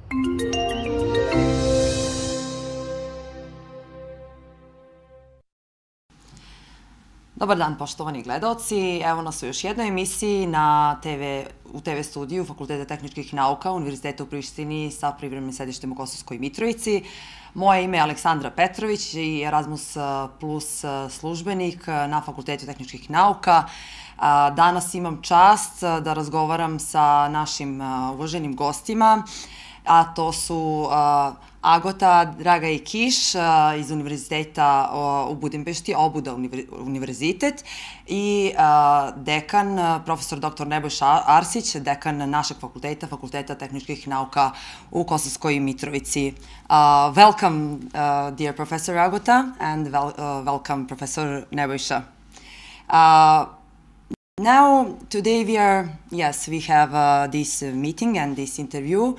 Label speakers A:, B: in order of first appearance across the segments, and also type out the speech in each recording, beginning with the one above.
A: Dobar dan, poštovani gledaoci. Evo nas u još jednoj emisiji u TV studiju Fakulteta tehničkih nauka Univerziteta u Prištini sa privremenim sedištem u Kosovskoj Mitrovici. Moje ime je Aleksandra Petrović i Erasmus Plus službenik na Fakultetu tehničkih nauka. Danas imam čast da razgovaram sa našim uvaženim gostima, a to su Agota, Draga i Kiš iz univerziteta u Budimpešti, Obuda univerzitet, i dekan, profesor dr. Nebojša Arsić, dekan našeg fakulteta, Fakulteta tehničkih nauka u Kosovskoj Mitrovici. Welcome, dear Professor Agota, and welcome, Professor Nebojša. Now, today we have this meeting and this interview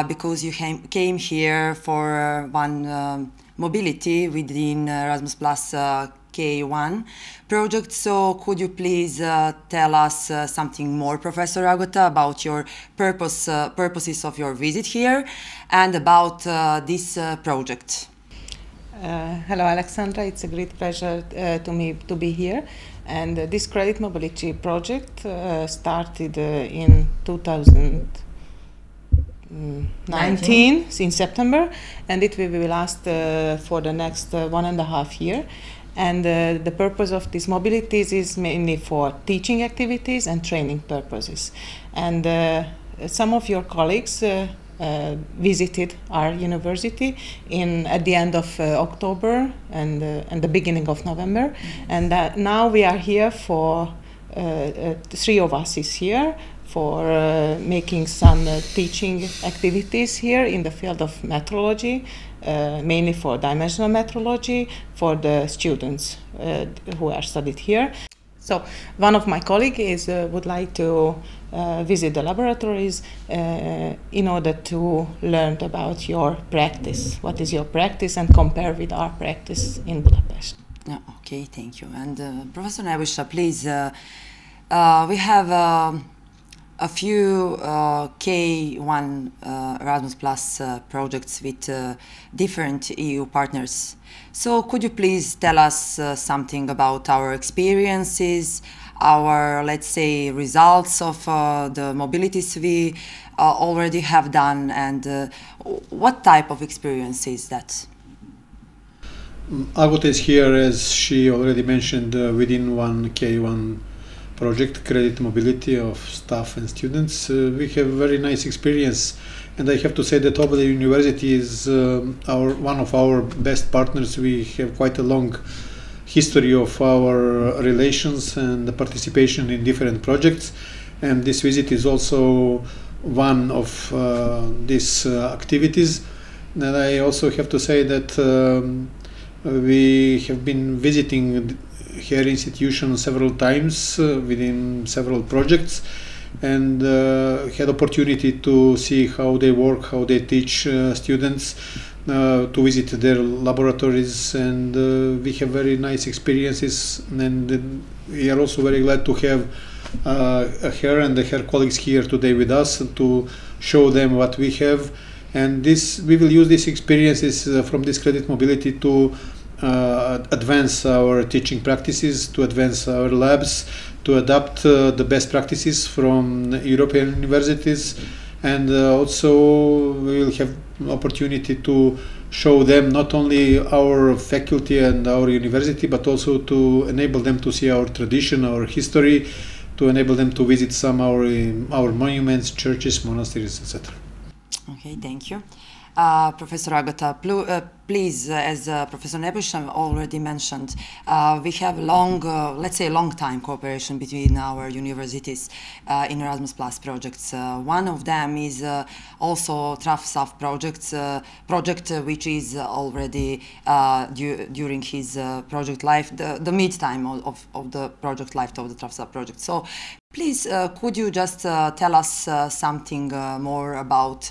A: because you came here for one mobility within Erasmus Plus K1 project. So could you please tell us something more, Professor Agota, about your purposes of your visit here and about this project?
B: Hello, Alexandra. It's a great pleasure to me to be here. And this credit mobility project started in 2019 in September, and it will last for the next 1.5 years. And the purpose of these mobilities is mainly for teaching activities and training purposes. And some of your colleagues visited our university at the end of October and the beginning of November, and now we are here for 3 of us is here for making some teaching activities here in the field of metrology, mainly for dimensional metrology for the students who are studied here. So one of my colleagues would like to visit the laboratories in order to learn about your practice. What is your practice, and compare with our practice in Budapest.
A: Okay, thank you. And Professor Nebojša, please, we have a few K1 Erasmus Plus projects with different EU partners. So could you please tell us something about our experiences, our, let's say, results of the mobilities we already have done, and what type of experience is that?
C: Agota is here, as she already mentioned, within one K1 project, credit mobility of staff and students. We have very nice experience, and I have to say that Obuda University is one of our best partners. We have quite a long history of our relations and the participation in different projects, and this visit is also one of these activities. And I also have to say that we have been visiting her institution several times within several projects, and had opportunity to see how they work, how they teach students, to visit their laboratories, and we have very nice experiences, and we are also very glad to have her and her colleagues here today with us to show them what we have. And we will use these experiences from this credit mobility to advance our teaching practices, to advance our labs, to adapt the best practices from European universities, and also we will have opportunity to show them not only our faculty and our university, but also to enable them to see our tradition, our history, to enable them to visit some our monuments, churches, monasteries, etc.
A: Okay, thank you. Professor Agota, please, as Professor Nebojša already mentioned, we have let's say long time cooperation between our universities in Erasmus Plus projects. One of them is also TRAF-SAF project, which is already during his project life, the mid-time of the project life of the TRAF-SAF project. So please, could you just tell us something more about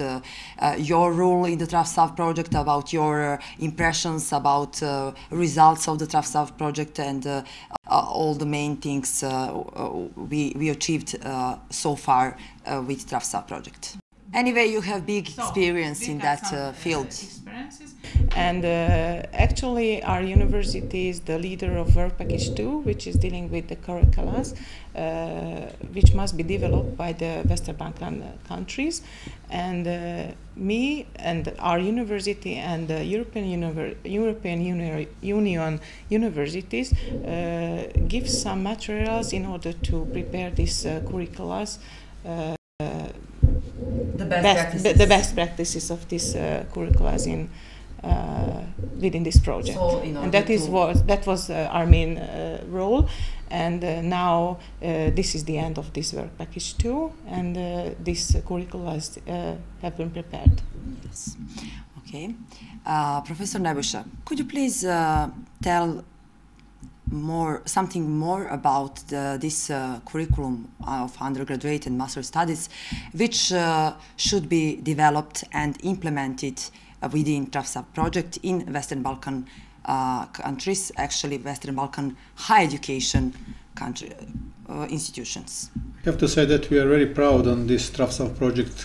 A: your role in the TRAF-SAF project, about your impressions, about results of the TRAF-SAF project, and all the main things we achieved so far with TRAF-SAF project? Anyway, you have big experience in that field.
B: And actually, our university is the leader of Work Package 2, which is dealing with the curriculums, which must be developed by the Western Balkan countries. And me and our university and the European Union universities give some materials in order to prepare these curriculums. The best practices of these curricula in within this project,
A: so
B: and that was our main role. And now this is the end of this Work Package 2, and these curricula have been prepared.
A: Yes. Okay, Professor Nebojša, could you please tell something more about this curriculum of undergraduate and master studies, which should be developed and implemented within TRAFSA project in Western Balkan countries, actually Western Balkan higher education institutions?
C: I have to say that we are very proud on this TRAFSA project.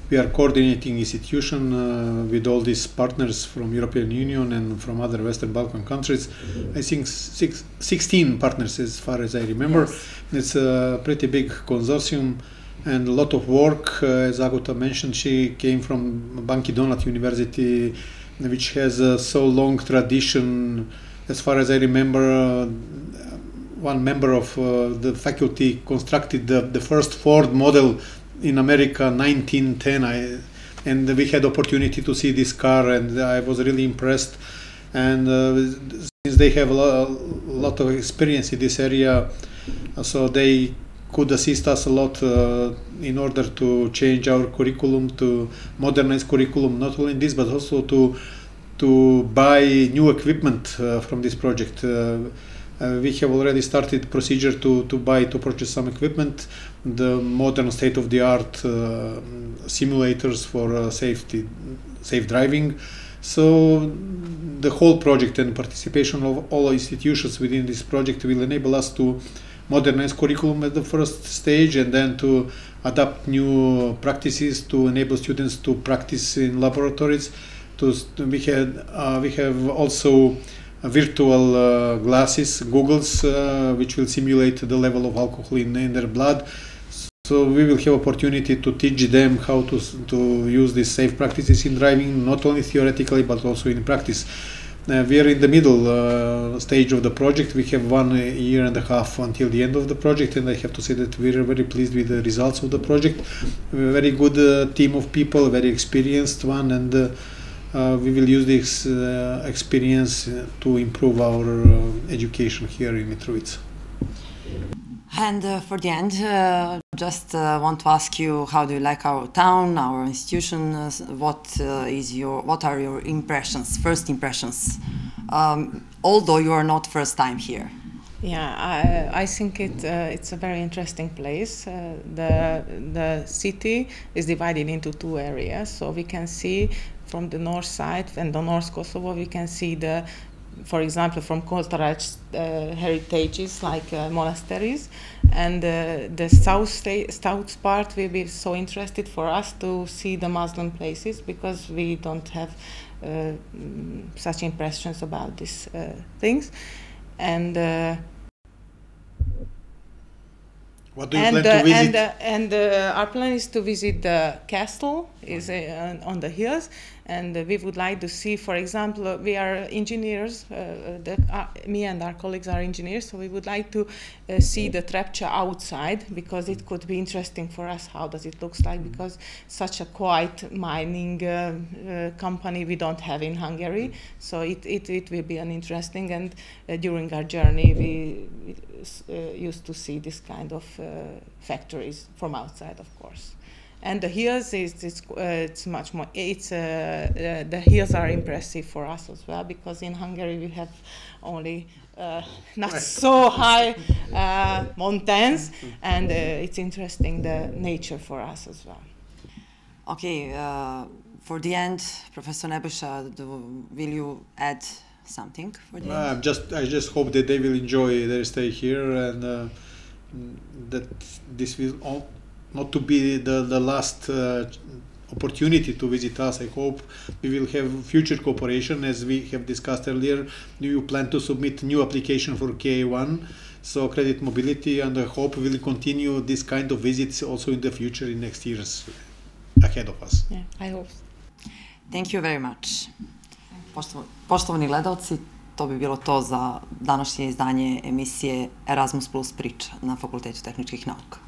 C: We are coordinating institution with all these partners from European Union and from other Western Balkan countries. I think 16 partners as far as I remember.
A: Yes.
C: It's a pretty big consortium and a lot of work. As Agota mentioned, she came from Banki Donat University, which has a so long tradition. As far as I remember, one member of the faculty constructed the first Ford model in America, 1910, and we had opportunity to see this car, and I was really impressed. And since they have a lot of experience in this area, so they could assist us a lot in order to change our curriculum, to modernize curriculum, not only this, but also to buy new equipment from this project. We have already started procedure to purchase some equipment, the modern state-of-the-art simulators for safe driving. So the whole project and participation of all institutions within this project will enable us to modernize curriculum at the first stage, and then to adapt new practices to enable students to practice in laboratories. We have also virtual glasses, goggles, which will simulate the level of alcohol in their blood. So we will have opportunity to teach them how to use these safe practices in driving, not only theoretically but also in practice. We are in the middle stage of the project. We have 1 year and a half until the end of the project, and I have to say that we are very pleased with the results of the project. We have a very good team of people, a very experienced one, and we will use this experience to improve our education here in Mitrovica.
A: And for the end, just want to ask you, how do you like our town, our institution? What are your impressions, first impressions? Although you are not first time here.
B: Yeah, I think it's a very interesting place. The city is divided into 2 areas, so we can see from the north side and the North Kosovo, we can see for example, from cultural heritages like monasteries, and the south part will be so interested for us to see the Muslim places, because we don't have such impressions about these things. And
C: what do you plan to visit?
B: And our plan is to visit the castle, is on the hills, and we would like to see, for example, we are engineers, me and our colleagues are engineers, so we would like to see the Trepča outside, because it could be interesting for us how does it looks like, because such a quiet mining company we don't have in Hungary, so it will be an interesting, and during our journey we used to see this kind of factories from outside, of course. And the hills it's much more. The hills are impressive for us as well, because in Hungary we have only not so high mountains, and it's interesting the nature for us as well.
A: Okay, for the end, Professor Nebojša, will you add something for the end?
C: I just hope that they will enjoy their stay here, and that this will not to be the last opportunity to visit us. I hope we will have future cooperation, as we have discussed earlier. You plan to submit new application for KA1, so credit mobility, and I hope we will continue this kind of visits also in the future, in next years ahead of us.
B: Yeah, I hope.
A: Thank you very much. Poštovani gledalci, to bi bilo to za današnje izdanje emisije Erasmus Plus priča na Fakultetu tehničkih nauka.